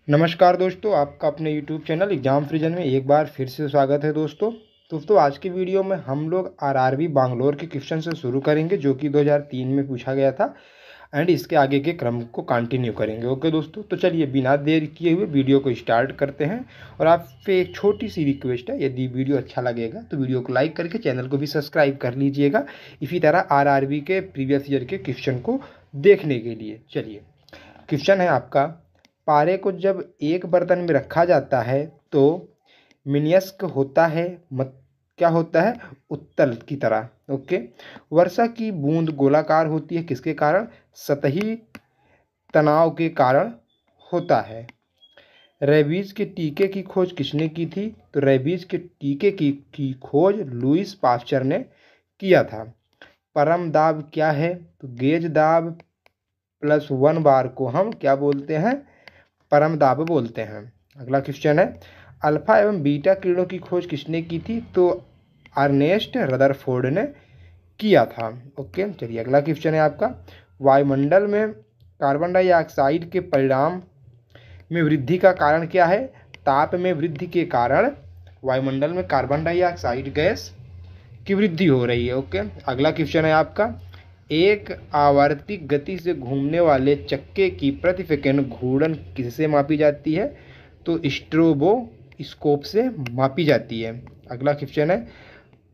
नमस्कार दोस्तों, आपका अपने यूट्यूब चैनल एग्जाम फ्रीजन में एक बार फिर से स्वागत है। दोस्तों आज की वीडियो में हम लोग आरआरबी बैंगलोर के क्वेश्चन से शुरू करेंगे जो कि 2003 में पूछा गया था एंड इसके आगे के क्रम को कंटिन्यू करेंगे। ओके दोस्तों, तो चलिए बिना देर किए हुए वीडियो को स्टार्ट करते हैं। और आपसे एक छोटी सी रिक्वेस्ट है, यदि वीडियो अच्छा लगेगा तो वीडियो को लाइक करके चैनल को भी सब्सक्राइब कर लीजिएगा, इसी तरह आरआरबी के प्रीवियस ईयर के क्वेश्चन को देखने के लिए। चलिए, क्वेश्चन है आपका, पारे को जब एक बर्तन में रखा जाता है तो मिन्यस्क होता है, क्या होता है, उत्तल की तरह। ओके, वर्षा की बूंद गोलाकार होती है, किसके कारण, सतही तनाव के कारण होता है। रेबीज के टीके की खोज किसने की थी, तो रेबीज के टीके की खोज लुईस पास्चर ने किया था। परम दाब क्या है, तो गेज दाब प्लस 1 बार को हम क्या बोलते हैं, परम दाब बोलते हैं। अगला क्वेश्चन है, अल्फा एवं बीटा किरणों की खोज किसने की थी, तो अर्नेस्ट रदरफोर्ड ने किया था। ओके, चलिए अगला क्वेश्चन है आपका, वायुमंडल में कार्बन डाइऑक्साइड के परिणाम में वृद्धि का कारण क्या है, ताप में वृद्धि के कारण वायुमंडल में कार्बन डाइऑक्साइड गैस की वृद्धि हो रही है। ओके, अगला क्वेश्चन है आपका, एक आवर्तिक गति से घूमने वाले चक्के की प्रति सेकंड घूर्णन किससे मापी जाती है, तो स्ट्रोबोस्कोप से मापी जाती है। अगला क्वेश्चन है,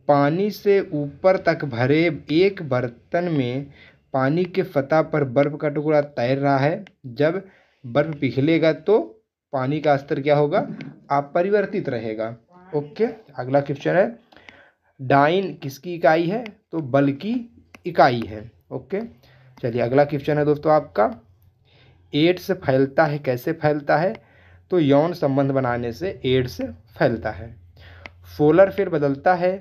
पानी से ऊपर तक भरे एक बर्तन में पानी के सतह पर बर्फ का टुकड़ा तैर रहा है, जब बर्फ पिघलेगा तो पानी का स्तर क्या होगा, अपरिवर्तित रहेगा। ओके, अगला क्वेश्चन है, डाइन किसकी इकाई है, तो बल की इकाई है। ओके, चलिए अगला क्वेश्चन है दोस्तों आपका, एड्स फैलता है, कैसे फैलता है, तो यौन संबंध बनाने से एड्स फैलता है। सोलर फिर बदलता है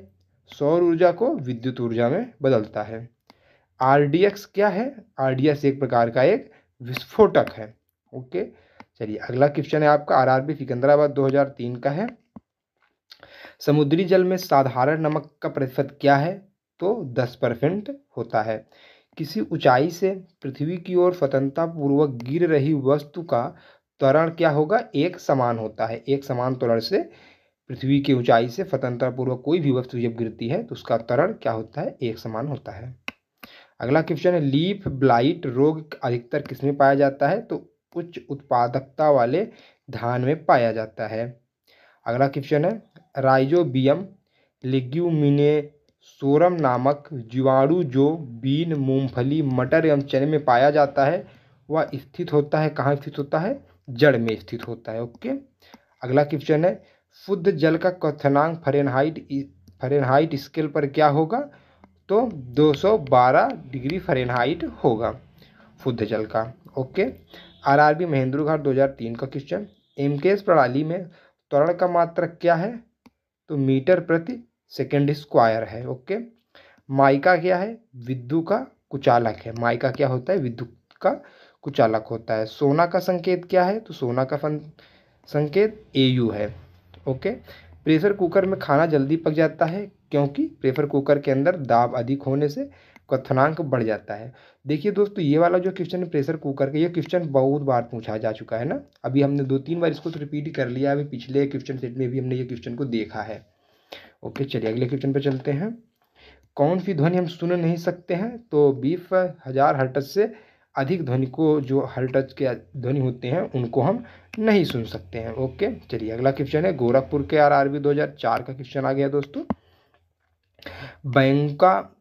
सौर ऊर्जा को विद्युत ऊर्जा में बदलता है। आरडीएक्स क्या है, आरडीएक्स एक प्रकार का एक विस्फोटक है। ओके, चलिए अगला क्वेश्चन है आपका, आरआरबी सिकंदराबाद 2003 का है, समुद्री जल में साधारण नमक का प्रतिशत क्या है, तो 10% होता है। किसी ऊंचाई से पृथ्वी की ओर स्वतंत्रतापूर्वक गिर रही वस्तु का त्वरण क्या होगा, एक समान होता है। एक समान त्वरण से पृथ्वी की ऊंचाई से स्वतंत्रतापूर्वक कोई भी वस्तु जब गिरती है तो उसका त्वरण क्या होता है, एक समान होता है। अगला क्वेश्चन है, लीफ ब्लाइट रोग अधिकतर किसमें पाया जाता है, तो उच्च उत्पादकता वाले धान में पाया जाता है। अगला क्वेश्चन है, राइजोबियम लेग्यूमिनेसोरम नामक जीवाणु जो बीन, मूंगफली, मटर एवं चने में पाया जाता है, वह स्थित होता है, कहाँ स्थित होता है, जड़ में स्थित होता है। ओके, अगला क्वेश्चन है, शुद्ध जल का क्वथनांक फ़ारेनहाइट स्केल पर क्या होगा, तो 212 डिग्री फ़ारेनहाइट होगा शुद्ध जल का। ओके, आरआरबी महेंद्र घाट 2003 का क्वेश्चन, एमकेएस प्रणाली में त्वरण का मात्रक क्या है, तो मीटर प्रति सेकंड स्क्वायर है। ओके, माइका क्या है, विद्युत का कुचालक है। माइका क्या होता है, विद्युत का कुचालक होता है। सोना का संकेत क्या है, तो सोना का संकेत एयू है। ओके, प्रेशर कुकर में खाना जल्दी पक जाता है क्योंकि प्रेशर कुकर के अंदर दाब अधिक होने से क्वथनांक बढ़ जाता है। देखिए दोस्तों, ये वाला जो क्वेश्चन है प्रेशर कुकर का, ये क्वेश्चन बहुत बार पूछा जा चुका है ना। अभी हमने 2-3 बार इसको तो रिपीट कर लिया, अभी पिछले क्वेश्चन सेट में भी हमने ये क्वेश्चन को देखा है। ओके, चलिए अगले क्वेश्चन पे चलते हैं। कौन सी ध्वनि हम सुन नहीं सकते हैं, तो 20,000 हर्ट्ज से अधिक ध्वनि को, जो हर्ट्ज के ध्वनि होते हैं उनको हम नहीं सुन सकते हैं। ओके, चलिए अगला क्वेश्चन है, गोरखपुर के आरआरबी 2004 का क्वेश्चन आ गया दोस्तों।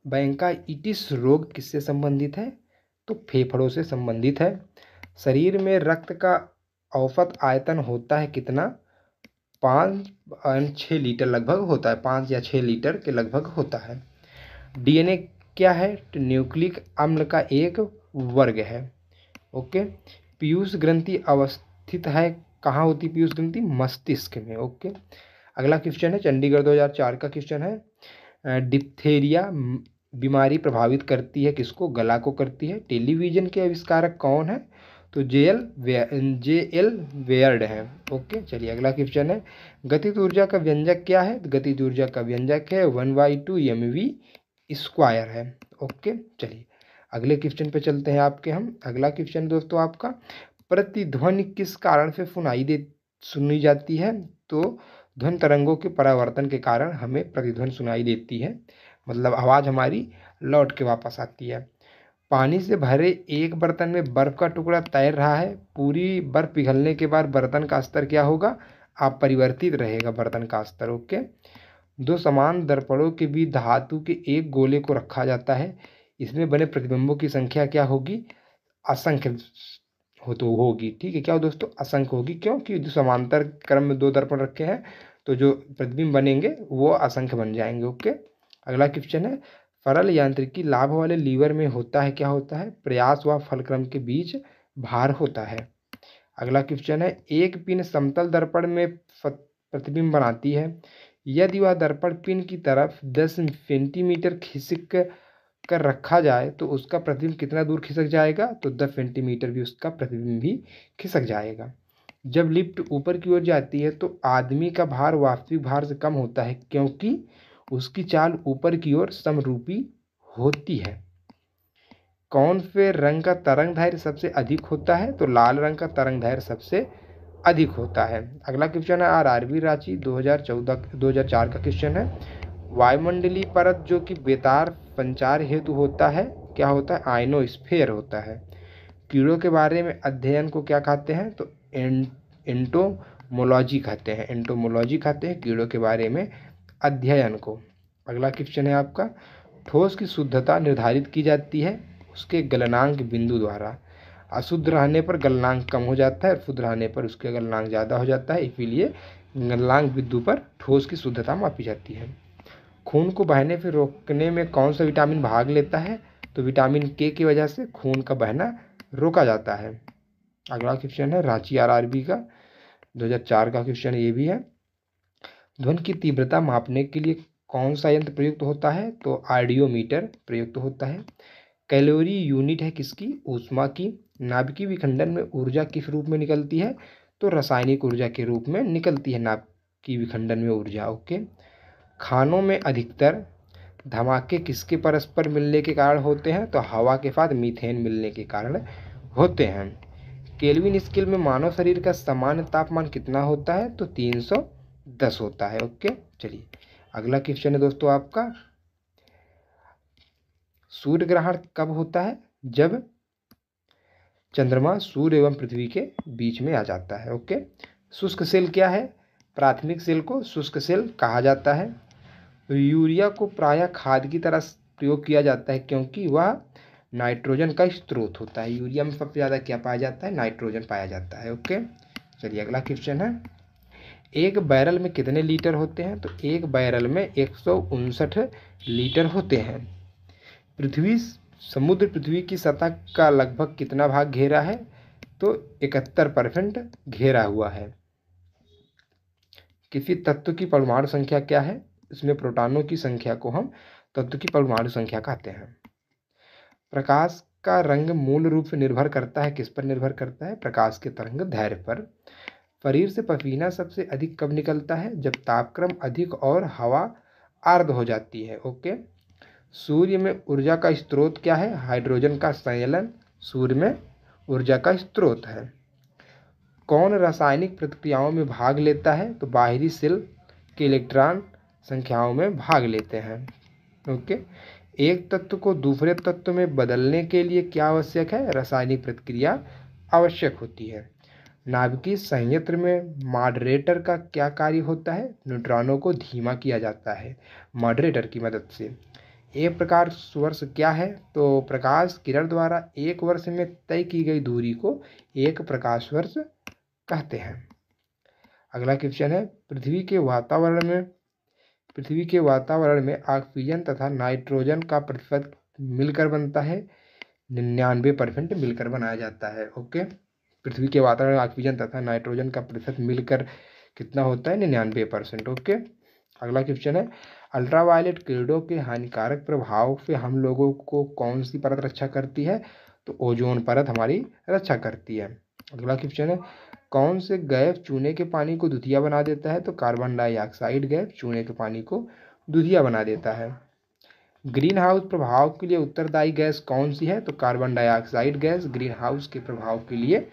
बैंकाइटिस रोग किससे संबंधित है, तो फेफड़ों से संबंधित है। शरीर में रक्त का औसत आयतन होता है कितना, 5-6 लीटर लगभग होता है, 5 या 6 लीटर के लगभग होता है। डीएनए क्या है, तो न्यूक्लिक अम्ल का एक वर्ग है। ओके, पीयूष ग्रंथि अवस्थित है, कहाँ होती पीयूष ग्रंथि, मस्तिष्क में। ओके, अगला क्वेश्चन है, चंडीगढ़ 2004 का क्वेश्चन है, डिप्थेरिया बीमारी प्रभावित करती है किसको, गला को करती है। टेलीविजन के आविष्कारक कौन है, तो जे एल वेयर्ड है। ओके, चलिए अगला क्वेश्चन है, गतिज ऊर्जा का व्यंजक क्या है, गतिज ऊर्जा का व्यंजक है 1/2 mv स्क्वायर है। ओके, चलिए अगले क्वेश्चन पे चलते हैं आपके हम। अगला क्वेश्चन दोस्तों आपका, प्रतिध्वनि किस कारण से सुनी जाती है? तो ध्वनि तरंगों के परावर्तन के कारण हमें प्रतिध्वनि सुनाई देती है, मतलब आवाज़ हमारी लौट के वापस आती है। पानी से भरे एक बर्तन में बर्फ का टुकड़ा तैर रहा है, पूरी बर्फ पिघलने के बाद बर्तन का स्तर क्या होगा? अपरिवर्तित रहेगा बर्तन का स्तर। ओके। दो समान दर्पणों के बीच धातु के एक गोले को रखा जाता है, इसमें बने प्रतिबिंबों की संख्या क्या होगी? असंख्य तो होगी। ठीक है, क्या हो दोस्तों? असंख्य होगी। क्यों? कि जो समांतर क्रम में दो दर्पण रखे हैं तो जो प्रतिबिंब बनेंगे वो असंख्य बन जाएंगे। ओके। अगला क्वेश्चन है, सरल यांत्रिकी लाभ वाले लीवर में होता है, क्या होता है? प्रयास व फलक्रम के बीच भार होता है। अगला क्वेश्चन है, एक पिन समतल दर्पण में प्रतिबिंब बनाती है, यदि वह दर्पण पिन की तरफ 10 सेंटीमीटर खिसक कर रखा जाए तो उसका प्रतिबिंब कितना दूर खिसक जाएगा? तो 10 सेंटीमीटर भी उसका प्रतिबिंब भी खिसक जाएगा। जब लिफ्ट ऊपर की ओर जाती है तो आदमी का भार वास्तविक भार से कम होता है, क्योंकि उसकी चाल ऊपर की ओर समरूपी होती है। कौन से रंग का तरंग दैर्घ्य सबसे अधिक होता है? तो लाल रंग का तरंग दैर्घ्य सबसे अधिक होता है। अगला क्वेश्चन है, आरआरबी रांची 2004 का क्वेश्चन है, वायुमंडलीय परत जो कि बेतार संचार हेतु होता है, क्या होता है? आयनोस्फीयर होता है। कीड़ों के बारे में अध्ययन को क्या कहते हैं? तो एंटोमोलॉजी कहते हैं। एंटोमोलॉजी कहते हैं कीड़ों के बारे में अध्ययन को। अगला क्वेश्चन है आपका, ठोस की शुद्धता निर्धारित की जाती है उसके गलनांक बिंदु द्वारा। अशुद्ध रहने पर गलनांक कम हो जाता है और शुद्ध रहने पर उसका गलनांक ज़्यादा हो जाता है, इसीलिए गलनांक बिंदु पर ठोस की शुद्धता मापी जाती है। खून को बहने से रोकने में कौन सा विटामिन भाग लेता है? तो विटामिन के की वजह से खून का बहना रोका जाता है। अगला क्वेश्चन है रांची आरआरबी का 2004 का क्वेश्चन ये भी है, ध्वनि की तीव्रता मापने के लिए कौन सा यंत्र प्रयुक्त होता है? तो आइडियोमीटर प्रयुक्त होता है। कैलोरी यूनिट है किसकी? ऊष्मा की। नाभिकीय विखंडन में ऊर्जा किस रूप में निकलती है? तो रासायनिक ऊर्जा के रूप में निकलती है नाभिकीय विखंडन में ऊर्जा। ओके। खानों में अधिकतर धमाके किसके परस्पर मिलने के कारण होते हैं? तो हवा के साथ मीथेन मिलने के कारण होते हैं। केल्विन स्केल में मानव शरीर का सामान्य तापमान कितना होता है? तो 310 होता है। ओके। चलिए अगला क्वेश्चन है दोस्तों आपका, सूर्य ग्रहण कब होता है? जब चंद्रमा सूर्य एवं पृथ्वी के बीच में आ जाता है। ओके। शुष्क सेल क्या है? प्राथमिक सेल को शुष्क सेल कहा जाता है। यूरिया को प्रायः खाद की तरह प्रयोग किया जाता है, क्योंकि वह नाइट्रोजन का स्रोत होता है। यूरिया में सबसे ज़्यादा क्या पाया जाता है? नाइट्रोजन पाया जाता है। ओके। चलिए अगला क्वेश्चन है, एक बैरल में कितने लीटर होते हैं? तो एक बैरल में 159 लीटर होते हैं। समुद्र पृथ्वी की सतह का लगभग कितना भाग घेरा है? तो 71% घेरा हुआ है। किसी तत्व की परमाणु संख्या क्या है? इसमें प्रोटॉनों की संख्या को हम तत्व की परमाणु संख्या कहते हैं। प्रकाश का रंग मूल रूप से निर्भर करता है, किस पर निर्भर करता है? प्रकाश के तरंग दैर्घ्य पर। शरीर से पसीना सबसे अधिक कब निकलता है? जब तापक्रम अधिक और हवा आर्द्र हो जाती है। ओके। सूर्य में ऊर्जा का स्रोत क्या है? हाइड्रोजन का संचलन सूर्य में ऊर्जा का स्रोत है। कौन रासायनिक प्रतिक्रियाओं में भाग लेता है? तो बाहरी सेल के इलेक्ट्रॉन संख्याओं में भाग लेते हैं। ओके। एक तत्व को दूसरे तत्व में बदलने के लिए क्या आवश्यक है? रासायनिक प्रतिक्रिया आवश्यक होती है। नाभिकीय संयंत्र में मॉडरेटर का क्या कार्य होता है? न्यूट्रॉनों को धीमा किया जाता है मॉडरेटर की मदद से। एक प्रकाश वर्ष क्या है? तो प्रकाश किरण द्वारा एक वर्ष में तय की गई दूरी को एक प्रकाश वर्ष कहते हैं। अगला क्वेश्चन है, पृथ्वी के वातावरण में ऑक्सीजन तथा नाइट्रोजन का प्रतिशत मिलकर बनता है? 99% मिलकर बनाया जाता है। ओके। पृथ्वी के वातावरण में ऑक्सीजन तथा नाइट्रोजन का प्रतिशत मिलकर कितना होता है? 99%। ओके। अगला क्वेश्चन है, अल्ट्रावायलेट किरणों के हानिकारक प्रभाव से हम लोगों को कौन सी परत रक्षा करती है? तो ओजोन परत हमारी रक्षा करती है। अगला क्वेश्चन है, कौन से गैस चूने के पानी को दूधिया बना देता है? तो कार्बन डाइऑक्साइड गैस चूने के पानी को दूधिया बना देता है। ग्रीन हाउस प्रभाव के लिए उत्तरदायी गैस कौन सी है? तो carbon dioxide gas green house के प्रभाव के लिए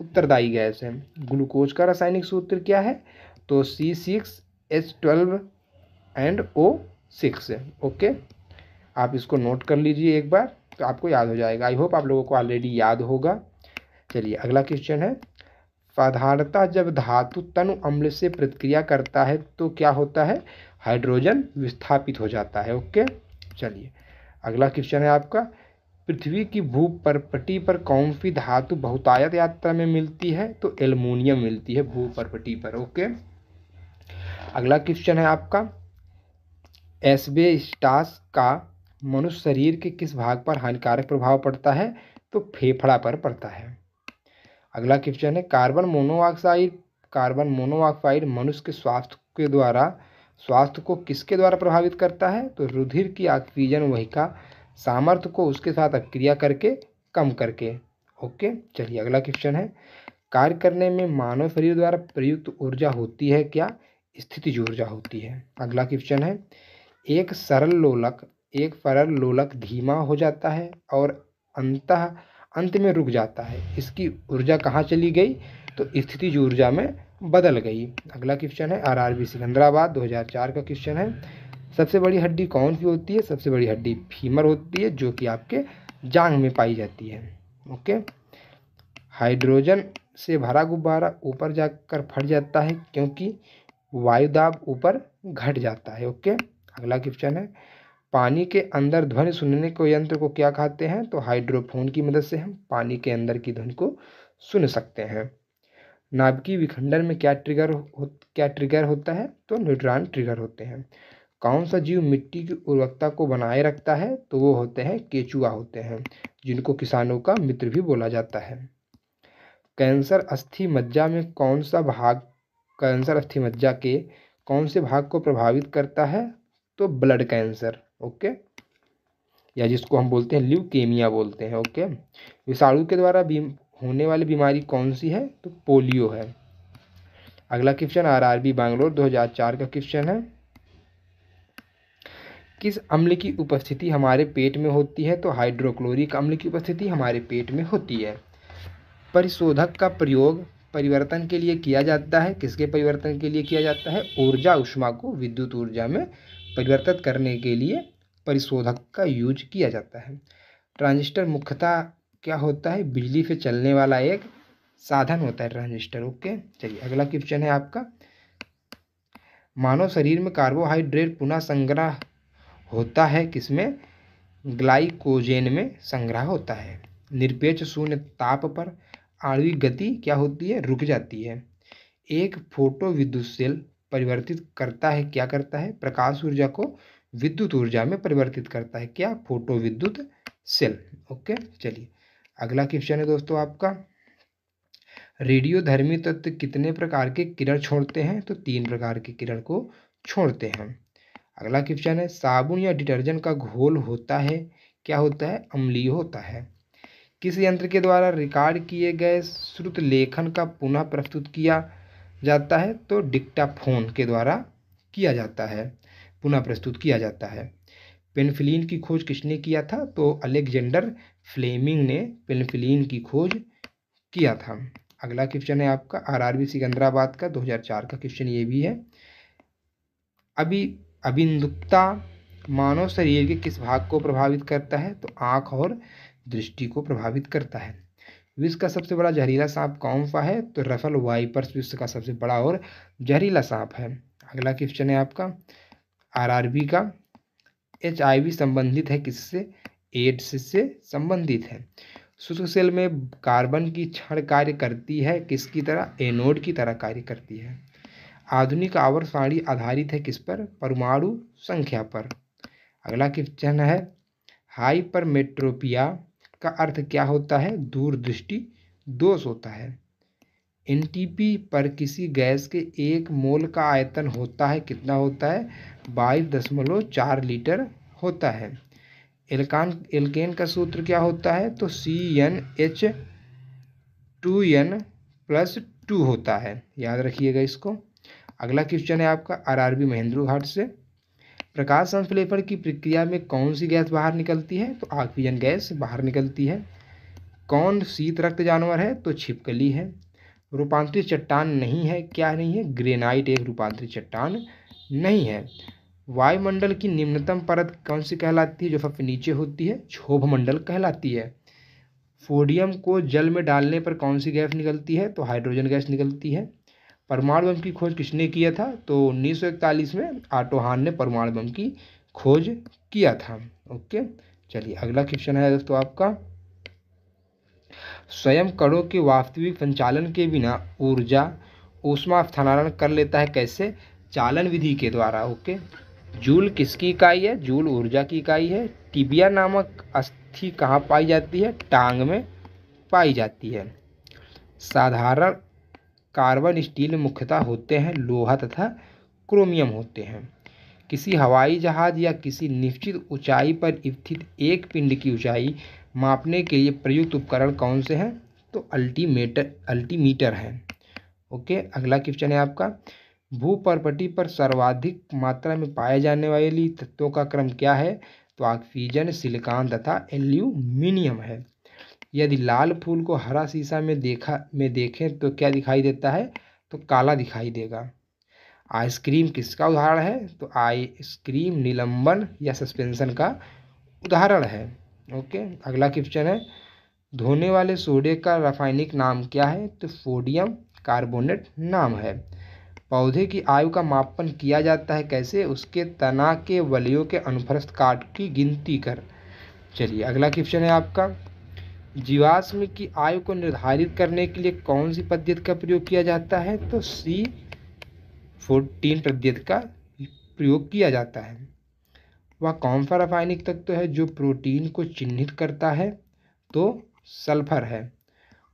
उत्तरदायी गैस है। ग्लूकोज का रासायनिक सूत्र क्या है? तो C6H12 एंड O6 है। ओके, आप इसको नोट कर लीजिए एक बार, तो आपको याद हो जाएगा। आई होप आप लोगों को ऑलरेडी याद होगा। चलिए अगला क्वेश्चन है, साधारणतः जब धातु तनु अम्ल से प्रतिक्रिया करता है तो क्या होता है? हाइड्रोजन विस्थापित हो जाता है। ओके, चलिए अगला क्वेश्चन है आपका, पृथ्वी की भूपर्पटी पर कौन सी धातु बहुतायत यात्रा में मिलती है? तो एल्युमिनियम मिलती है भूपर्पटी पर। ओके, अगला क्वेश्चन है आपका, एस्बेस्टॉस का मनुष्य शरीर के किस भाग पर हानिकारक प्रभाव पड़ता है? तो फेफड़ा पर पड़ता है। अगला क्वेश्चन है, कार्बन मोनोऑक्साइड मनुष्य के स्वास्थ्य को किसके द्वारा प्रभावित करता है? तो रुधिर की ऑक्सीजन वाहिका सामर्थ्य को उसके साथ अभिक्रिया करके कम करके। ओके, चलिए अगला क्वेश्चन है, कार्य करने में मानव शरीर द्वारा प्रयुक्त ऊर्जा होती है क्या? स्थितिज ऊर्जा होती है। अगला क्वेश्चन है, एक सरल लोलक धीमा हो जाता है और अंत में रुक जाता है, इसकी ऊर्जा कहाँ चली गई? तो स्थितिज ऊर्जा में बदल गई। अगला क्वेश्चन है, RRB सिकंदराबाद 2004 का क्वेश्चन है, सबसे बड़ी हड्डी कौन सी होती है? सबसे बड़ी हड्डी फीमर होती है, जो कि आपके जांघ में पाई जाती है। ओके, हाइड्रोजन से भरा गुब्बारा ऊपर जाकर फट जाता है क्योंकि वायुदाब ऊपर घट जाता है। ओके, अगला क्वेश्चन है, पानी के अंदर ध्वनि सुनने को यंत्र को क्या कहते हैं? तो हाइड्रोफोन की मदद से हम पानी के अंदर की ध्वनि को सुन सकते हैं। नाभिकीय विखंडन में क्या ट्रिगर होता है? तो न्यूट्रॉन ट्रिगर होते हैं। कौन सा जीव मिट्टी की उर्वरकता को बनाए रखता है? तो वो होते हैं केचुआ होते हैं, जिनको किसानों का मित्र भी बोला जाता है। कैंसर अस्थि मज्जा के कौन से भाग को प्रभावित करता है? तो ब्लड कैंसर। ओके, या जिसको हम बोलते हैं ल्यूकेमिया बोलते हैं। ओके, विषाणु के द्वारा होने वाली बीमारी कौन सी है? तो पोलियो है। अगला क्वेश्चन RRB बैंगलोर 2004 का क्वेश्चन है, किस अम्ल की उपस्थिति हमारे पेट में होती है? तो हाइड्रोक्लोरिक अम्ल की उपस्थिति हमारे पेट में होती है। परिशोधक का प्रयोग परिवर्तन के लिए किया जाता है, किसके परिवर्तन के लिए किया जाता है? ऊर्जा ऊष्मा को विद्युत ऊर्जा में परिवर्तित करने के लिए परिशोधक का यूज किया जाता है। ट्रांजिस्टर मुख्यतः क्या होता है? बिजली से चलने वाला एक साधन होता है ट्रांजिस्टर। ओके, चलिए अगला क्वेश्चन है आपका, मानव शरीर में कार्बोहाइड्रेट पुनः संग्रह होता है किसमें? ग्लाइकोजेन में संग्रह होता है। निरपेक्ष शून्य ताप पर आणविक गति क्या होती है? रुक जाती है। एक फोटो विद्युत सेल परिवर्तित करता है, क्या करता है? प्रकाश ऊर्जा को विद्युत ऊर्जा में परिवर्तित करता है, क्या? फोटो विद्युत सेल। ओके, चलिए अगला क्वेश्चन है दोस्तों आपका, रेडियोधर्मी तत्व कितने प्रकार के किरण छोड़ते हैं? तो 3 प्रकार के किरण को छोड़ते हैं। अगला क्वेश्चन है, साबुन या डिटर्जेंट का घोल होता है, क्या होता है? अम्लीय होता है। किस यंत्र के द्वारा रिकॉर्ड किए गए श्रुत लेखन का पुनः प्रस्तुत किया जाता है? तो डिक्टाफोन के द्वारा किया जाता है, पुनः प्रस्तुत किया जाता है। पेनिसिलिन की खोज किसने किया था? तो अलेक्जेंडर फ्लेमिंग ने पेनिसिलिन की खोज किया था। अगला क्वेश्चन है आपका RRB सिकंदराबाद का 2004 का क्वेश्चन ये भी है, अभिंदुकता मानव शरीर के किस भाग को प्रभावित करता है? तो आँख और दृष्टि को प्रभावित करता है। विश्व का सबसे बड़ा जहरीला सांप कौन सा है? तो रफल वाइपर्स विश्व का सबसे बड़ा और जहरीला सांप है। अगला क्वेश्चन है आपका RRB का, HIV संबंधित है किससे? एड्स से संबंधित है। शुष्क सेल में कार्बन की क्षण कार्य करती है किसकी तरह? एनोड की तरह कार्य करती है। आधुनिक आवर्त सारणी आधारित है किस पर? परमाणु संख्या पर। अगला क्वेश्चन है, हाइपरमेट्रोपिया का अर्थ क्या होता है? दूरदृष्टि दोष होता है। NTP पर किसी गैस के 1 मोल का आयतन होता है, कितना होता है? 22.4 लीटर होता है। एल्केन का सूत्र क्या होता है? तो CnH2n+2 होता है, याद रखिएगा इसको। अगला क्वेश्चन है आपका RRB महेंद्रू घाट से, प्रकाश संश्लेषण की प्रक्रिया में कौन सी गैस बाहर निकलती है? तो ऑक्सीजन गैस बाहर निकलती है। कौन शीत रक्त जानवर है? तो छिपकली है। रूपांतरित चट्टान नहीं है, क्या नहीं है? ग्रेनाइट एक रूपांतरित चट्टान नहीं है। वायुमंडल की निम्नतम परत कौन सी कहलाती है, जो सबसे नीचे होती है? क्षोभ मंडल कहलाती है। सोडियम को जल में डालने पर कौन सी गैस निकलती है? तो हाइड्रोजन गैस निकलती है। परमाणु बम की खोज किसने किया था? तो 1941 में ऑटो हान ने परमाणु बम की खोज किया था। ओके, चलिए अगला क्वेश्चन है दोस्तों आपका, स्वयं कणों के वास्तविक संचालन के बिना ऊर्जा ऊष्मा स्थानांतरण कर लेता है, कैसे? चालन विधि के द्वारा। ओके, जूल किसकी इकाई है? जूल ऊर्जा की इकाई है। टिबिया नामक अस्थि कहाँ पाई जाती है? टांग में पाई जाती है। साधारण कार्बन स्टील मुख्यतः होते हैं लोहा तथा क्रोमियम होते हैं। किसी हवाई जहाज या किसी निश्चित ऊंचाई पर स्थित एक पिंड की ऊंचाई मापने के लिए प्रयुक्त उपकरण कौन से हैं? तो अल्टीमीटर है। ओके, अगला क्वेश्चन है आपका, भूपर्पटी पर सर्वाधिक मात्रा में पाए जाने वाली तत्वों का क्रम क्या है? तो ऑक्सीजन, सिलिकॉन तथा एल्यूमिनियम है। यदि लाल फूल को हरा शीशा में देखें तो क्या दिखाई देता है? तो काला दिखाई देगा। आइसक्रीम किसका उदाहरण है? तो आइसक्रीम निलंबन या सस्पेंशन का उदाहरण है। ओके, अगला क्वेश्चन है, धोने वाले सोडे का रासायनिक नाम क्या है? तो सोडियम कार्बोनेट नाम है। पौधे की आयु का मापन किया जाता है, कैसे? उसके तना के वलयों के अनुप्रस्थ काट की गिनती कर। चलिए अगला क्वेश्चन है आपका, जीवाश्म की आयु को निर्धारित करने के लिए कौन सी पद्धति का प्रयोग किया जाता है? तो C14 पद्धति का प्रयोग किया जाता है। वह कौन सा रासायनिक तत्व है जो प्रोटीन को चिन्हित करता है? तो सल्फर है।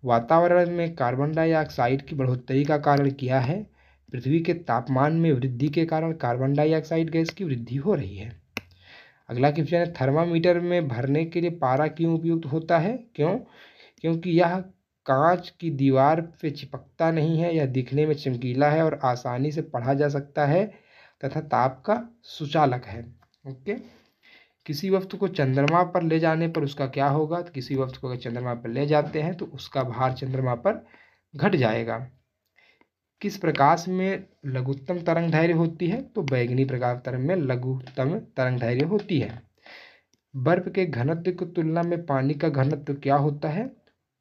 वातावरण में कार्बन डाइऑक्साइड की बढ़ोतरी का कारण क्या है? पृथ्वी के तापमान में वृद्धि के कारण कार्बन डाइऑक्साइड गैस की वृद्धि हो रही है। अगला क्वेश्चन है, थर्मामीटर में भरने के लिए पारा क्यों उपयुक्त होता है? क्यों? क्योंकि यह कांच की दीवार पे चिपकता नहीं है, यह दिखने में चमकीला है और आसानी से पढ़ा जा सकता है तथा ताप का सुचालक है। ओके, किसी वस्तु को चंद्रमा पर ले जाने पर उसका क्या होगा? तो किसी वस्तु को अगर चंद्रमा पर ले जाते हैं तो उसका भार चंद्रमा पर घट जाएगा। किस प्रकाश में लघुत्तम तरंग दैर्घ्य होती है? तो बैंगनी प्रकाश तरंग में लघुत्तम तरंग दैर्घ्य होती है। बर्फ के घनत्व की तुलना में पानी का घनत्व क्या होता है?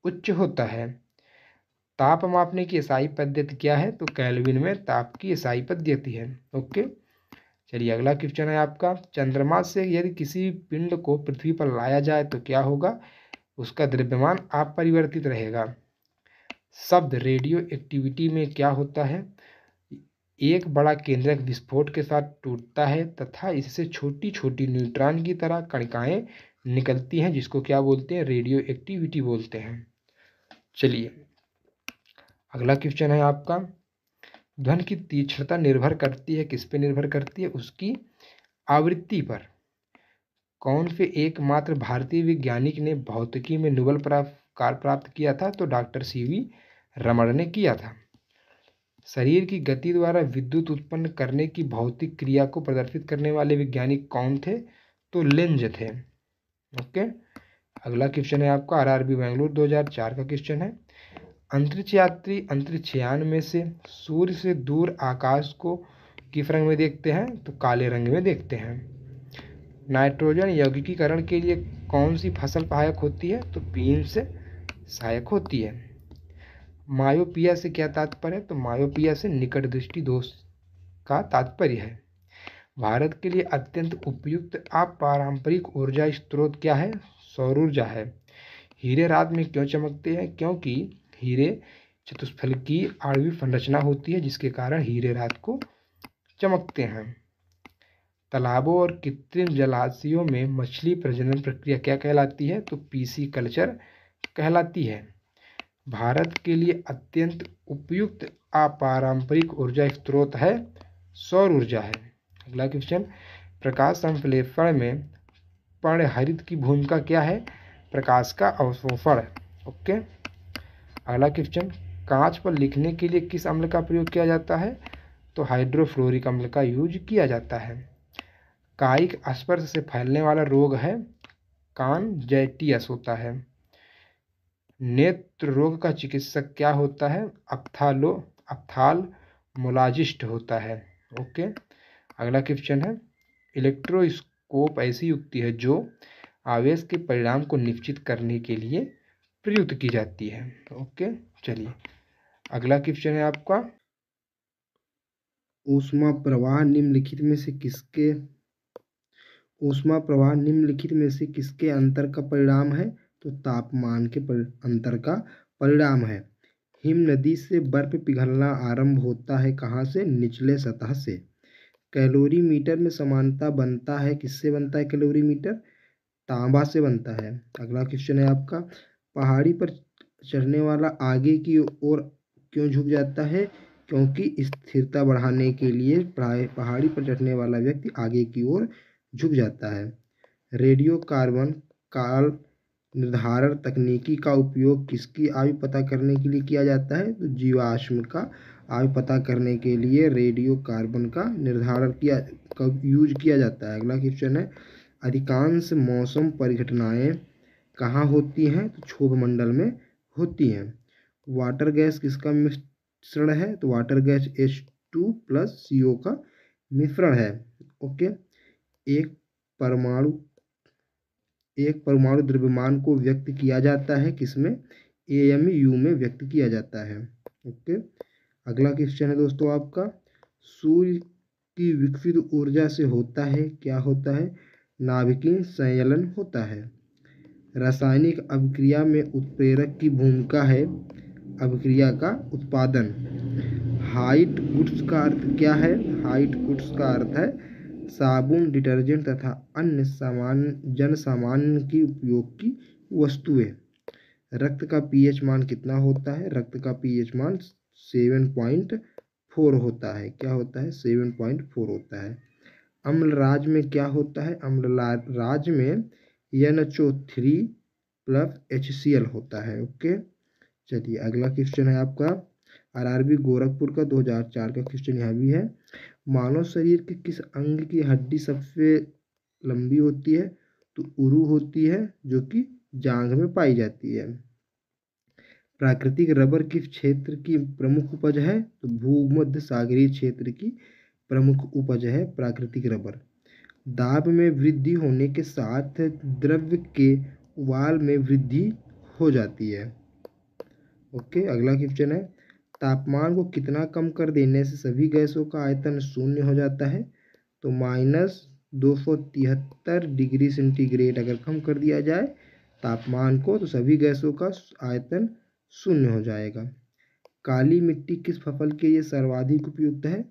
उच्च होता है। ताप मापने की एसआई पद्धति क्या है? तो केल्विन में ताप की एसआई पद्धति है। ओके, चलिए अगला क्वेश्चन है आपका, चंद्रमा से यदि किसी पिंड को पृथ्वी पर लाया जाए तो क्या होगा? उसका द्रव्यमान अपरिवर्तित रहेगा। शब्द रेडियो एक्टिविटी में क्या होता है? एक बड़ा केंद्रक विस्फोट के साथ टूटता है तथा इससे छोटी छोटी न्यूट्रॉन की तरह कणिकाएं निकलती हैं, जिसको क्या बोलते हैं? रेडियो एक्टिविटी बोलते हैं। चलिए अगला क्वेश्चन है आपका, ध्वनि की तीक्ष्णता निर्भर करती है, किस पे निर्भर करती है? उसकी आवृत्ति पर। कौन से एकमात्र भारतीय वैज्ञानिक ने भौतिकी में नोबेल पुरस्कार प्राप्त किया था? तो डॉक्टर सीवी रमण ने किया था। शरीर की गति द्वारा विद्युत उत्पन्न करने की भौतिक क्रिया को प्रदर्शित करने वाले वैज्ञानिक कौन थे? तो लेंज थे। ओके, अगला क्वेश्चन है आपका आरआरबी बेंगलुरु 2004 का क्वेश्चन है, अंतरिक्ष यात्री अंतरिक्षयान में से सूर्य से दूर आकाश को किस रंग में देखते हैं? तो काले रंग में देखते हैं। नाइट्रोजन यौगिकीकरण के लिए कौन सी फसल सहायक होती है? तो बीन्स सहायक होती है। मायोपिया से क्या तात्पर्य है? तो मायोपिया से निकट दृष्टि दोष का तात्पर्य है। भारत के लिए अत्यंत उपयुक्त अपारंपरिक ऊर्जा स्रोत क्या है? सौर ऊर्जा है। हीरे रात में क्यों चमकते हैं? क्योंकि हीरे चतुष्फलकीय आणविक संरचना होती है, जिसके कारण हीरे रात को चमकते हैं। तालाबों और कृत्रिम जलाशयों में मछली प्रजनन प्रक्रिया क्या कहलाती है? तो पीसी कल्चर कहलाती है। भारत के लिए अत्यंत उपयुक्त अपारंपरिक ऊर्जा स्रोत है सौर ऊर्जा है। अगला क्वेश्चन, प्रकाश संश्लेषण में पर्णहरित की भूमिका क्या है? प्रकाश का अवशोषण। ओके, अगला क्वेश्चन, कांच पर लिखने के लिए किस अम्ल का प्रयोग किया जाता है? तो हाइड्रोफ्लोरिक अम्ल का यूज किया जाता है। कायिक स्पर्श से फैलने वाला रोग है कांजाइटिस होता है। नेत्र रोग का चिकित्सक क्या होता है? अप्थाल्मोलॉजिस्ट होता है। ओके, अगला क्वेश्चन है, इलेक्ट्रोस्कोप ऐसी युक्ति है जो आवेश के परिणाम को निश्चित करने के लिए प्रयुक्त की जाती है। ओके, चलिए अगला क्वेश्चन है आपका, ऊष्मा प्रवाह निम्नलिखित में से किसके अंतर का परिणाम है? तो तापमान के अंतर का परिणाम है। हिम नदी से बर्फ पिघलना आरंभ होता है कहाँ से? निचले सतह से। कैलोरीमीटर में समानता बनता है, किससे बनता है कैलोरीमीटर? तांबा से बनता है। अगला क्वेश्चन है आपका, पहाड़ी पर चढ़ने वाला आगे की ओर क्यों झुक जाता है? क्योंकि स्थिरता बढ़ाने के लिए पहाड़ी पर चढ़ने वाला व्यक्ति आगे की ओर झुक जाता है। रेडियो कार्बन काल निर्धारण तकनीकी का उपयोग किसकी आयु पता करने के लिए किया जाता है? तो जीवाश्म का आयु पता करने के लिए रेडियो कार्बन का निर्धारण यूज किया जाता है। अगला क्वेश्चन है, अधिकांश मौसम परिघटनाएं कहाँ होती हैं? तो क्षोभ मंडल में होती हैं। वाटर गैस किसका मिश्रण है? तो वाटर गैस H2 + CO का मिश्रण है। ओके, एक परमाणु द्रव्यमान को व्यक्त किया जाता है किसमें? AMU में व्यक्त किया जाता है। ओके, अगला क्वेश्चन है दोस्तों आपका, सूर्य की विकसित ऊर्जा से होता है, क्या होता है? नाभिकीय संयलन होता है। रासायनिक अभिक्रिया में उत्प्रेरक की भूमिका है अभिक्रिया का उत्पादन। हाइट गुड्स का अर्थ क्या है? हाइट गुड्स का अर्थ है साबुन, डिटर्जेंट तथा अन्य जन सामान्य की उपयोग की वस्तुएं। रक्त का पीएच मान कितना होता है? रक्त का पीएच मान 7.4 होता है। क्या होता है? 7.4 होता है। अम्ल राज में क्या होता है? अम्ल राज में NHO3 + HCl होता है। ओके, चलिए अगला क्वेश्चन है आपका, RRB गोरखपुर का 2004 का क्वेश्चन यहाँ भी है। मानव शरीर के किस अंग की हड्डी सबसे लंबी होती है? तो उरु होती है, जो कि जांघ में पाई जाती है। प्राकृतिक रबर किस क्षेत्र की प्रमुख उपज है? तो भूमध्य सागरीय क्षेत्र की प्रमुख उपज है प्राकृतिक रबर। दाब में वृद्धि होने के साथ द्रव्य के उबाल में वृद्धि हो जाती है। ओके, अगला क्वेश्चन है, तापमान को कितना कम कर देने से सभी गैसों का आयतन शून्य हो जाता है? तो -273 डिग्री सेंटीग्रेड अगर कम कर दिया जाए तापमान को, तो सभी गैसों का आयतन शून्य हो जाएगा। काली मिट्टी किस फसल के लिए सर्वाधिक उपयुक्त है?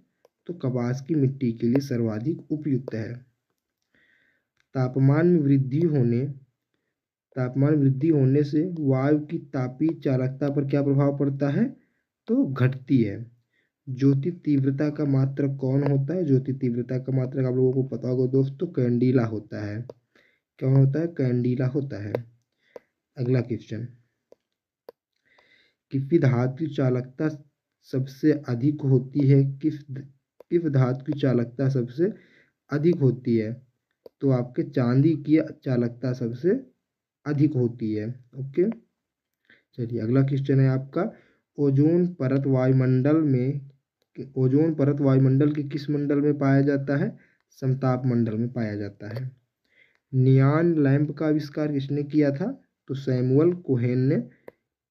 तो कपास की मिट्टी के लिए सर्वाधिक उपयुक्त है। तापमान में वृद्धि होने से वायु की तापीय चालकता पर क्या प्रभाव पड़ता है? तो घटती है। ज्योति तीव्रता का मात्रक कौन होता है? ज्योति तीव्रता का मात्रक आप लोगों को पता होगा दोस्तों, कैंडिला होता है। क्या होता है? कैंडिला होता है। अगला क्वेश्चन, किस धातु की चालकता सबसे अधिक होती है? किस धातु की चालकता सबसे अधिक होती है? तो आपके चांदी की चालकता सबसे अधिक होती है। ओके, चलिए अगला क्वेश्चन है आपका, ओजोन परत वायुमंडल के किस मंडल में पाया जाता है? समताप मंडल में पाया जाता है। नियॉन लैंप का आविष्कार किसने किया था? तो सैमुअल कोहेन ने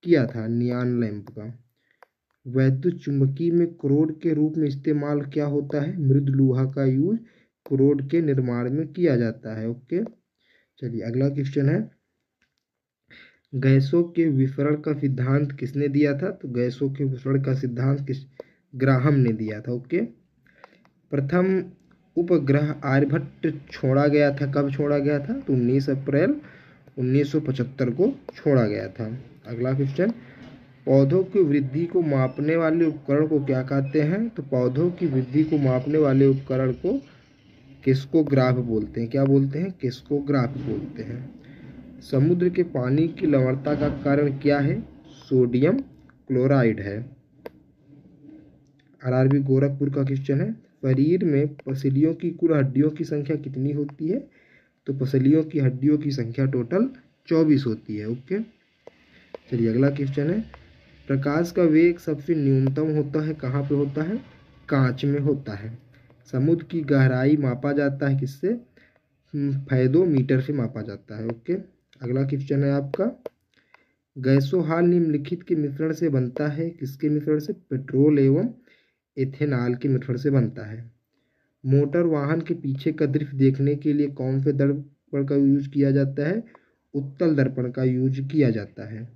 किया था नियॉन लैंप का। वैद्युत चुंबकी में क्रोड के रूप में इस्तेमाल क्या होता है? मृद लोहा का यूज क्रोड के निर्माण में किया जाता है। ओके, चलिए अगला क्वेश्चन है, गैसों के विसरण का सिद्धांत किसने दिया था? तो गैसों के विसरण का सिद्धांत ग्राहम ने दिया था। ओके, प्रथम उपग्रह आर्यभट्ट छोड़ा गया था, कब छोड़ा गया था? तो 19 अप्रैल 1975 को छोड़ा गया था। अगला क्वेश्चन, पौधों की वृद्धि को मापने वाले उपकरण को क्या कहते हैं? तो पौधों की वृद्धि को मापने वाले उपकरण को किस्कोग्राफ बोलते हैं। क्या बोलते हैं? किस्कोग्राफ बोलते हैं। समुद्र के पानी की लवणता का कारण क्या है? सोडियम क्लोराइड है। RRB गोरखपुर का क्वेश्चन है, शरीर में पसलियों की कुल हड्डियों की संख्या कितनी होती है? तो पसलियों की हड्डियों की संख्या टोटल 24 होती है। ओके, चलिए अगला क्वेश्चन है, प्रकाश का वेग सबसे न्यूनतम होता है कहाँ पे होता है? कांच में होता है। समुद्र की गहराई मापा जाता है किससे? फेदोमीटर से मापा जाता है। ओके, अगला क्वेश्चन है आपका, गैसोहाल निम्नलिखित के मिश्रण से बनता है, किसके मिश्रण से? पेट्रोल एवं एथेनॉल के मिश्रण से बनता है। मोटर वाहन के पीछे का दृश्य देखने के लिए कौन से दर्पण का यूज किया जाता है? उत्तल दर्पण का यूज किया जाता है।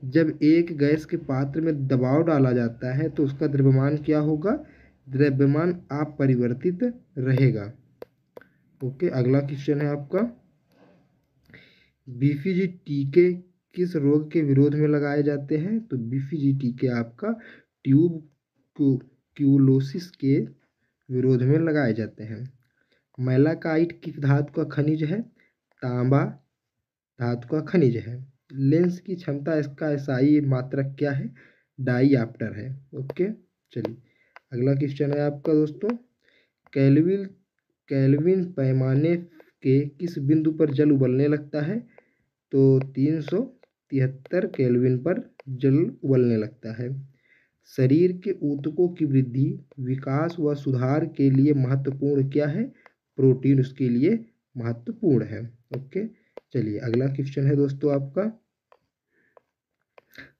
जब एक गैस के पात्र में दबाव डाला जाता है तो उसका द्रव्यमान क्या होगा? द्रव्यमान अपरिवर्तित रहेगा। ओके, अगला क्वेश्चन है आपका, बीसीजी टीके किस रोग के विरोध में लगाए जाते हैं? तो बीसीजी टीके आपका ट्यूबरक्यूलोसिस के विरोध में लगाए जाते हैं। मैलाकाइट किस धातु का खनिज है? तांबा धातु का खनिज है। लेंस की क्षमता इसका एसआई मात्रक क्या है? डाईऑप्टर है। ओके, चलिए अगला क्वेश्चन है आपका दोस्तों, केल्विन केल्विन पैमाने के किस बिंदु पर जल उबलने लगता है? तो 373 केल्विन पर जल उबलने लगता है। शरीर के ऊतकों की वृद्धि, विकास व सुधार के लिए महत्वपूर्ण क्या है? प्रोटीन उसके लिए महत्वपूर्ण है। ओके, चलिए अगला क्वेश्चन है दोस्तों आपका,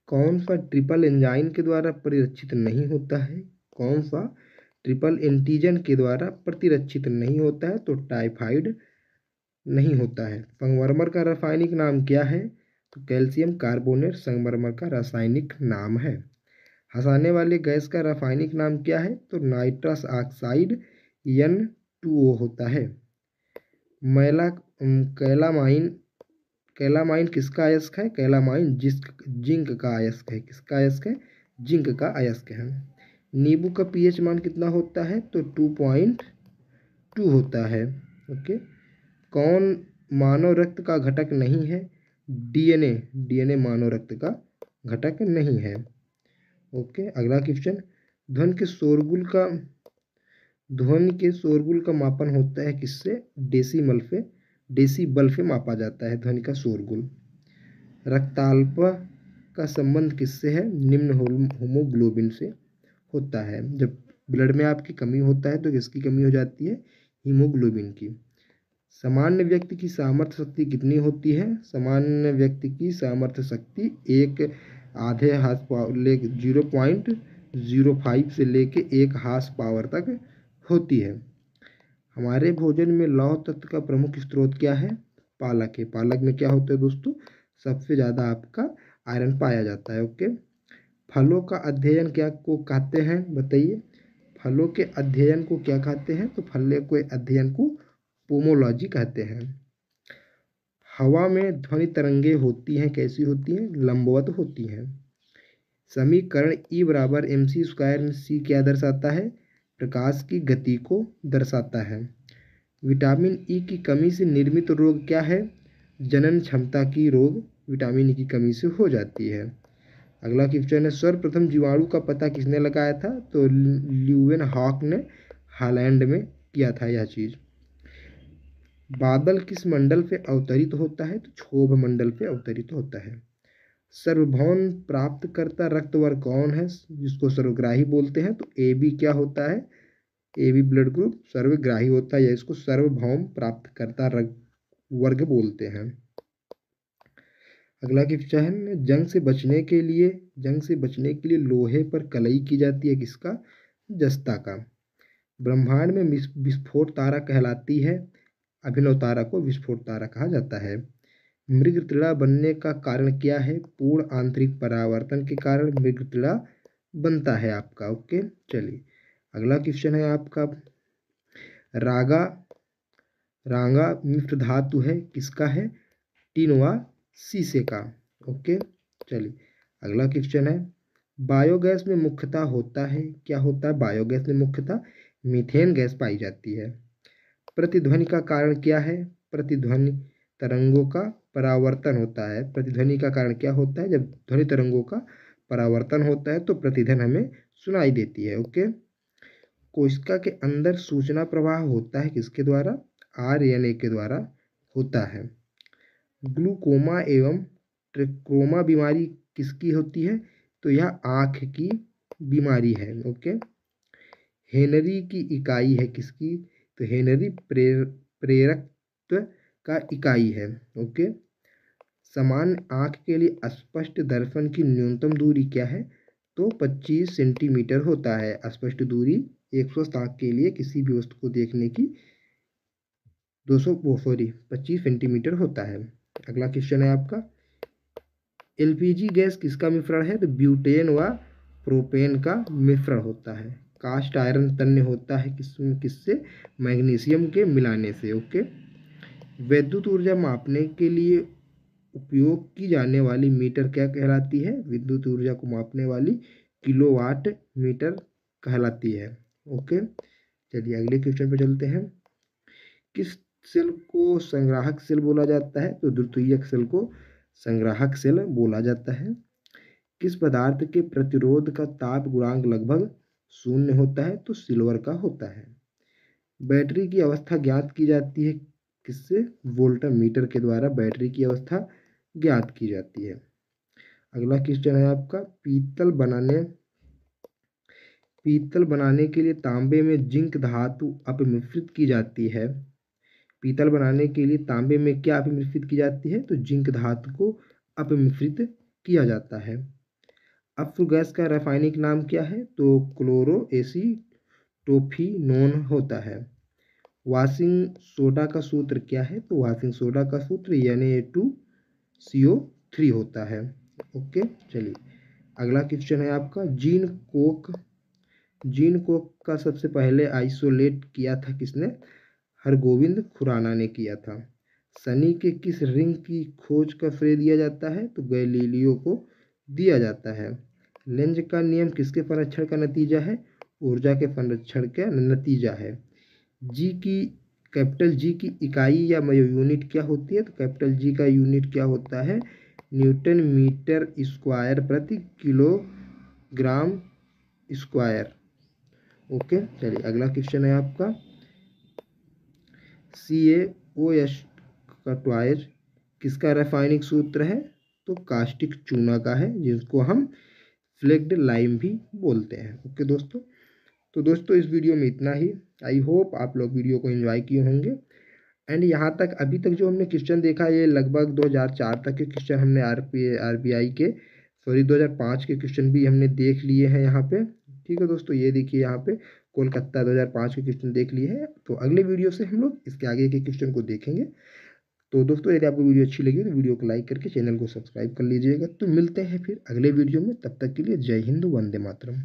कौन सा ट्रिपल एंजाइम के द्वारा परिरक्षित नहीं होता है? कौन सा ट्रिपल एंटीजन के द्वारा प्रतिरक्षित नहीं होता है? तो टाइफाइड नहीं होता है। संगमरमर का रासायनिक नाम क्या है? तो कैल्शियम कार्बोनेट संगमरमर का रासायनिक नाम है। हंसाने वाले गैस का रासायनिक नाम क्या है? तो नाइट्रस ऑक्साइड N2O होता है। कैलामाइन कैलामाइन किसका अयस्क है? कैलामाइन जिंक का अयस्क है। किसका अयस्क है? जिंक का अयस्क है। नींबू का पीएच मान कितना होता है? तो 2.2 होता है। ओके, कौन मानव रक्त का घटक नहीं है? डीएनए मानव रक्त का घटक नहीं है। ओके, अगला क्वेश्चन, ध्वनि के शोरगुल का मापन होता है किससे? डेसीबल से मापा जाता है ध्वनि का शोरगुल। रक्ताल्प का संबंध किससे है? निम्न होमोग्लोबिन से होता है। जब ब्लड में आपकी कमी होता है तो किसकी कमी हो जाती है? हीमोग्लोबिन की। सामान्य व्यक्ति की सामर्थ्य शक्ति कितनी होती है? सामान्य व्यक्ति की सामर्थ्य शक्ति एक आधे हार्स पावर 0.05 से लेके 1 हार्स पावर तक होती है। हमारे भोजन में लौह तत्व का प्रमुख स्रोत क्या है? पालक है। पालक में क्या होता है दोस्तों? सबसे ज़्यादा आपका आयरन पाया जाता है। ओके, फलों का अध्ययन क्या को कहते हैं? बताइए, फलों के अध्ययन को क्या कहते हैं? तो फलों के अध्ययन को पोमोलॉजी कहते हैं। हवा में ध्वनि तरंगे होती हैं, कैसी होती हैं? लंबवत होती हैं। समीकरण E बराबर mc² में C क्या दर्शाता है? प्रकाश की गति को दर्शाता है। विटामिन E की कमी से निर्मित रोग क्या है? जनन क्षमता की रोग विटामिन E की कमी से हो जाती है। अगला क्वेश्चन है, सर्वप्रथम जीवाणु का पता किसने लगाया था? तो ल्यूवेनहॉक ने हॉलैंड में किया था यह चीज़। बादल किस मंडल पे अवतरित होता है? तो क्षोभ मंडल पे अवतरित होता है। सर्वभौम प्राप्तकर्ता रक्त वर्ग कौन है जिसको सर्वग्राही बोलते हैं? तो AB क्या होता है? AB ब्लड ग्रुप सर्वग्राही होता है, या इसको सर्वभौम प्राप्तकर्ता वर्ग बोलते हैं। अगला क्वेश्चन है, जंग से बचने के लिए लोहे पर कलई की जाती है, किसका? जस्ता का। ब्रह्मांड में विस्फोट तारा कहलाती है, अभिनव तारा को विस्फोट तारा कहा जाता है। मृगतृणा बनने का कारण क्या है? पूर्ण आंतरिक परावर्तन के कारण मृगतृणा बनता है आपका। ओके, चलिए अगला क्वेश्चन है आपका, रांगा मिश्र धातु है, किसका है? टिन व शीशे का। ओके, चलिए अगला क्वेश्चन है, बायोगैस में मुख्यतः होता है, क्या होता है? बायोगैस में मुख्यतः मीथेन गैस पाई जाती है। प्रतिध्वनि का कारण क्या है? प्रतिध्वनि तरंगों का परावर्तन होता है। प्रतिध्वनि का कारण क्या होता है? जब ध्वनि तरंगों का परावर्तन होता है तो प्रतिध्वनि हमें सुनाई देती है। ओके, कोशिका के अंदर सूचना प्रवाह होता है किसके द्वारा? RNA के द्वारा होता है। ग्लूकोमा एवं ट्रेकोमा बीमारी किसकी होती है? तो यह आँख की बीमारी है। ओके। हेनरी की इकाई है किसकी? तो हेनरी प्रेरकत्व का इकाई है। ओके। समान आँख के लिए स्पष्ट दर्पण की न्यूनतम दूरी क्या है? तो 25 सेंटीमीटर होता है। स्पष्ट दूरी एक स्वस्थ आँख के लिए किसी भी वस्तु को देखने की 25 सेंटीमीटर होता है। अगला क्वेश्चन है आपका, एलपीजी गैस किसका मिश्रण है? तो ब्यूटेन व प्रोपेन का मिश्रण होता है। कास्ट आयरन तन्य होता है किससे? मैग्नीशियम के मिलाने से। ओके। विद्युत ऊर्जा मापने के लिए उपयोग की जाने वाली मीटर क्या कहलाती है? विद्युत ऊर्जा को मापने वाली किलोवाट मीटर कहलाती है। ओके। चलिए अगले क्वेश्चन पे चलते हैं। किस सेल को संग्राहक सेल बोला जाता है? तो द्वितीयक सेल को संग्राहक सेल बोला जाता है। किस पदार्थ के प्रतिरोध का ताप गुणांक लगभग 0 होता है? तो सिल्वर का होता है। बैटरी की अवस्था ज्ञात की जाती है किससे? वोल्टमीटर के द्वारा बैटरी की अवस्था ज्ञात की जाती है। अगला क्वेश्चन है आपका, पीतल बनाने के लिए तांबे में जिंक धातु अपमिश्रित की जाती है। पीतल बनाने के लिए तांबे में क्या अपमिश्रित की जाती है? तो जिंक धातु को अपमिश्रित किया जाता है। अफ्र गैस का रासायनिक नाम क्या है? तो क्लोरोएसीटोफिनोन होता है। वाशिंग सोडा का सूत्र क्या है? तो वाशिंग सोडा का सूत्र Na2CO3 होता है। ओके। चलिए अगला क्वेश्चन है आपका, जीन कोक का सबसे पहले आइसोलेट किया था किसने? हरगोविंद खुराना ने किया था। शनि के किस रिंग की खोज का श्रेय दिया जाता है? तो गैलीलियो को दिया जाता है। लेंज का नियम किसके संरक्षण का नतीजा है? ऊर्जा के संरक्षण का नतीजा है। कैपिटल जी की इकाई या यूनिट क्या होती है? तो कैपिटल जी का यूनिट क्या होता है? न्यूटन मीटर स्क्वायर प्रति किलोग्राम स्क्वायर। ओके। चलिए अगला क्वेश्चन है आपका, CaOH का ट्वाइस किसका रासायनिक सूत्र है? तो कास्टिक चूना का है, जिसको हम फ्लेक्ड लाइम भी बोलते हैं। ओके दोस्तों, तो दोस्तों इस वीडियो में इतना ही। आई होप आप लोग वीडियो को एंजॉय किए होंगे। एंड यहाँ तक अभी तक जो हमने क्वेश्चन देखा, ये लगभग 2004 तक के क्वेश्चन हमने RBI के 2005 के क्वेश्चन भी हमने देख लिए हैं यहाँ पे। ठीक है दोस्तों, ये देखिए यहाँ पे कोलकाता 2005 के क्वेश्चन देख लिए हैं। तो अगले वीडियो से हम लोग इसके आगे के क्वेश्चन को देखेंगे। तो दोस्तों यदि आपको वीडियो अच्छी लगी तो वीडियो को लाइक करके चैनल को सब्सक्राइब कर लीजिएगा। तो मिलते हैं फिर अगले वीडियो में, तब तक के लिए जय हिंद, वंदे मातरम।